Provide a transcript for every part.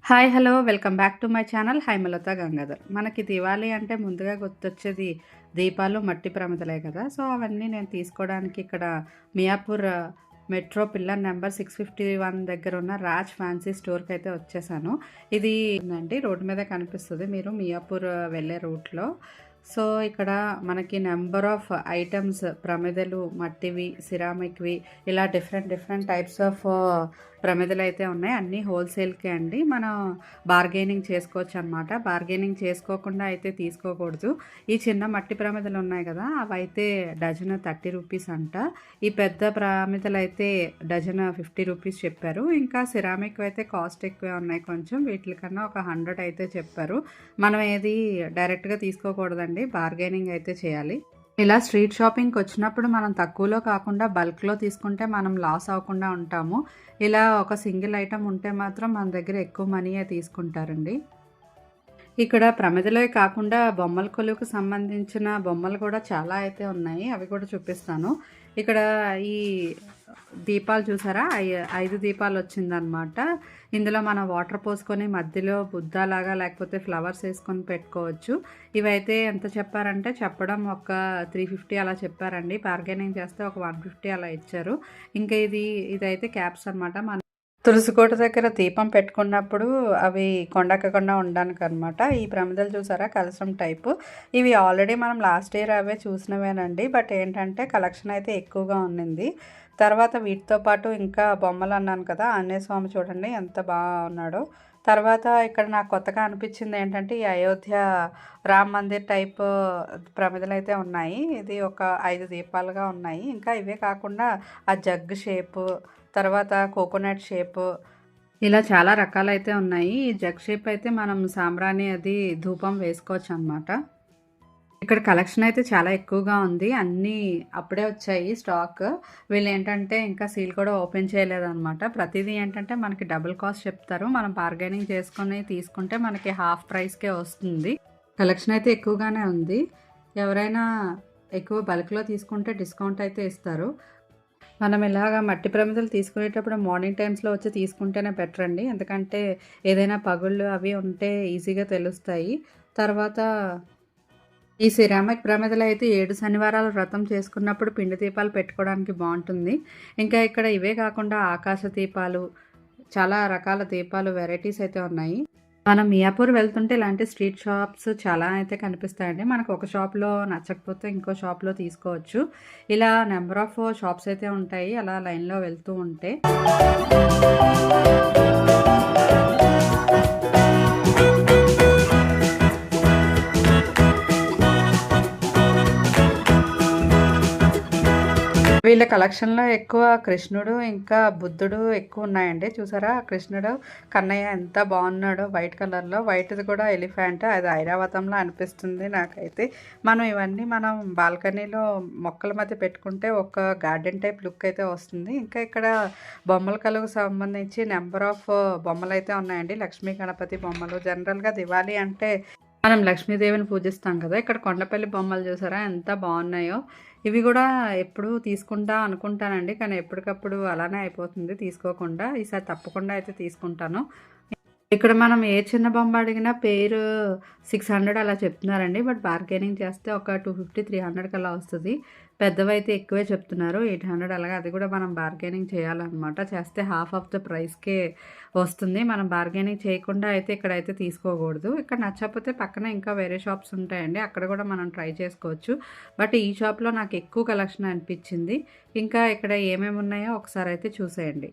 Hi hello welcome back to my channel Haimalatha Gangadhar. మనకి దివాళీ అంటే ముందుగా గుర్తొచ్చేది దీపాలు, మట్టి ప్రమిదలే కదా. సో అవన్నీ నేను తీసుకోవడానికి ఇక్కడ మియాపూర్ మెట్రో పిల్లర్ నెంబర్ 651 దగ్గర ఉన్న రాజ్ ఫ్యాన్సీ స్టోర్కి అయితే వచ్చేసాను. ఇది అండి రోడ్డు మీద కనిపిస్తుంది మీరు మియాపూర్ వెళ్ళే రూట్లో. సో ఇక్కడ మనకి నెంబర్ ఆఫ్ ఐటమ్స్ ప్రమిదలు, మట్టివి, సిరామిక్వి ఇలా డిఫరెంట్ టైప్స్ ఆఫ్ ప్రమిదలు అయితే ఉన్నాయి. అన్నీ హోల్సేల్కే అండి. మనం బార్గెనింగ్ చేసుకోవచ్చు అనమాట. బార్గెనింగ్ చేసుకోకుండా అయితే తీసుకోకూడదు. ఈ చిన్న మట్టి ప్రమిదలు ఉన్నాయి కదా, అవైతే డజన్ 30 రూపీస్ అంట. ఈ పెద్ద ప్రమిదలు అయితే డజన్ 50 రూపీస్ చెప్పారు. ఇంకా సిరామిక్ అయితే కాస్ట్ ఎక్కువే ఉన్నాయి కొంచెం, వీటికన్నా ఒక 100 అయితే చెప్పారు. మనం ఏది డైరెక్ట్గా తీసుకోకూడదండి, బార్గెనింగ్ అయితే చేయాలి. ఇలా స్ట్రీట్ షాపింగ్కి వచ్చినప్పుడు మనం తక్కువలో కాకుండా బల్క్లో తీసుకుంటే మనం లాస్ అవ్వకుండా ఉంటాము. ఇలా ఒక సింగిల్ ఐటమ్ ఉంటే మాత్రం మన దగ్గర ఎక్కువ మనీయే తీసుకుంటారండి. ఇక్కడ ప్రమిదలే కాకుండా బొమ్మల కొలువుకు సంబంధించిన బొమ్మలు కూడా చాలా అయితే ఉన్నాయి, అవి కూడా చూపిస్తాను. ఇక్కడ ఈ దీపాలు చూసారా, 5 దీపాలు వచ్చిందనమాట. ఇందులో మనం వాటర్ పోసుకొని మధ్యలో బుద్ధలాగా లేకపోతే ఫ్లవర్స్ వేసుకొని పెట్టుకోవచ్చు. ఇవైతే ఎంత చెప్పారంటే చెప్పడం ఒక 350 అలా చెప్పారండి. బార్గెనింగ్ చేస్తే ఒక 150 అలా ఇచ్చారు. ఇంకా ఇదైతే క్యాప్స్ అనమాట. మన తులసికోట దగ్గర దీపం పెట్టుకున్నప్పుడు అవి కొండెక్కకుండా ఉండడానికి అనమాట. ఈ ప్రమిదలు చూసారా, కలసం టైపు. ఇవి ఆల్రెడీ మనం లాస్ట్ ఇయర్ అవే చూసినవేనండి. బట్ ఏంటంటే కలెక్షన్ అయితే ఎక్కువగా ఉన్నింది. తర్వాత వీటితో పాటు ఇంకా బొమ్మలు అన్నాను కదా, ఆంజనేయ స్వామి చూడండి ఎంత బాగున్నాడో. తర్వాత ఇక్కడ నాకు కొత్తగా అనిపించింది ఏంటంటే ఈ అయోధ్య రామ్ మందిర్ టైప్ ప్రమిదలు అయితే ఉన్నాయి. ఇది ఒక 5 దీపాలుగా ఉన్నాయి. ఇంకా ఇవే కాకుండా ఆ జగ్ షేపు, తర్వాత కోకోనట్ షేపు, ఇలా చాలా రకాలైతే ఉన్నాయి. ఈ జగ్ షేప్ అయితే మనం సాంబ్రాణి అది ధూపం వేసుకోవచ్చు అనమాట. ఇక్కడ కలెక్షన్ అయితే చాలా ఎక్కువగా ఉంది. అన్నీ అప్పుడే వచ్చాయి స్టాక్. వీళ్ళు ఏంటంటే ఇంకా సీల్ కూడా ఓపెన్ చేయలేదన్నమాట. ప్రతిదీ ఏంటంటే మనకి డబుల్ కాస్ట్ చెప్తారు. మనం బార్గెనింగ్ చేసుకొని తీసుకుంటే మనకి హాఫ్ ప్రైస్కే వస్తుంది. కలెక్షన్ అయితే ఎక్కువగానే ఉంది. ఎవరైనా ఎక్కువ బల్క్లో తీసుకుంటే డిస్కౌంట్ అయితే ఇస్తారు. మనం ఇలాగ మట్టి ప్రమిదలు తీసుకునేటప్పుడు మార్నింగ్ టైమ్స్లో వచ్చి తీసుకుంటేనే బెటర్ అండి. ఎందుకంటే ఏదైనా పగుళ్ళు అవి ఉంటే ఈజీగా తెలుస్తాయి. తర్వాత ఈ సిరామిక్ ప్రమిదలు అయితే 7 శనివారాలు వ్రతం చేసుకున్నప్పుడు పిండి దీపాలు పెట్టుకోవడానికి బాగుంటుంది. ఇంకా ఇక్కడ ఇవే కాకుండా ఆకాశ దీపాలు, చాలా రకాల దీపాలు వెరైటీస్ అయితే ఉన్నాయి. మనం మియాపూర్ వెళ్తుంటే ఇలాంటి స్ట్రీట్ షాప్స్ చాలా అయితే కనిపిస్తాయండి. మనకు ఒక షాప్లో నచ్చకపోతే ఇంకో షాప్లో తీసుకోవచ్చు. ఇలా నెంబర్ ఆఫ్ షాప్స్ అయితే ఉంటాయి అలా లైన్లో వెళ్తూ ఉంటే. వీళ్ళ కలెక్షన్లో ఎక్కువ కృష్ణుడు ఇంకా బుద్ధుడు ఎక్కువ ఉన్నాయండి. చూసారా, కృష్ణుడు కన్నయ్య ఎంత బాగున్నాడో వైట్ కలర్లో. వైట్ది కూడా ఎలిఫెంట్, అది ఐరావతంలో అనిపిస్తుంది నాకైతే. మనం బాల్కనీలో మొక్కల మధ్య పెట్టుకుంటే ఒక గార్డెన్ టైప్ లుక్ అయితే వస్తుంది. ఇంకా ఇక్కడ బొమ్మల కలుగు సంబంధించి నెంబర్ ఆఫ్ బొమ్మలు అయితే ఉన్నాయండి. లక్ష్మీ గణపతి బొమ్మలు. జనరల్గా దివాళీ అంటే మనం లక్ష్మీదేవిని పూజిస్తాం కదా. ఇక్కడ కొండపల్లి బొమ్మలు చూసారా ఎంత బాగున్నాయో. ఇవి కూడా ఎప్పుడు తీసుకుంటా అనుకుంటానండి, కానీ ఎప్పటికప్పుడు అలానే అయిపోతుంది తీసుకోకుండా. ఈసారి తప్పకుండా అయితే తీసుకుంటాను. ఇక్కడ మనం ఏ చిన్న బొమ్మ అడిగినా పేరు 600 అలా చెప్తున్నారండి. బట్ బార్గెనింగ్ చేస్తే ఒక 250, 300 అలా వస్తుంది. పెద్దవైతే ఎక్కువే చెప్తున్నారు, 800 అలాగా. అది కూడా మనం బార్గెనింగ్ చేయాలన్నమాట. చేస్తే హాఫ్ ఆఫ్ ద ప్రైస్కే వస్తుంది. మనం బార్గెనింగ్ చేయకుండా అయితే ఇక్కడైతే తీసుకోకూడదు. ఇక్కడ నచ్చకపోతే పక్కన ఇంకా వేరే షాప్స్ ఉంటాయండి, అక్కడ కూడా మనం ట్రై చేసుకోవచ్చు. బట్ ఈ షాప్లో నాకు ఎక్కువ కలెక్షన్ అనిపించింది. ఇంకా ఇక్కడ ఏమేమి ఉన్నాయో ఒకసారి అయితే చూసేయండి.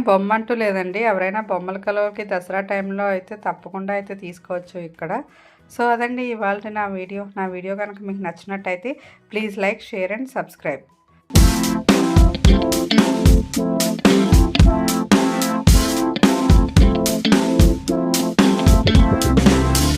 బొమ్మ అంటూ లేదండి. ఎవరైనా బొమ్మల కొలువుకి దసరా టైంలో అయితే తప్పకుండా అయితే తీసుకోవచ్చు ఇక్కడ. సో అదండి ఇవాల్టి నా వీడియో. నా వీడియో కనుక మీకు నచ్చినట్టయితే please like, share and subscribe.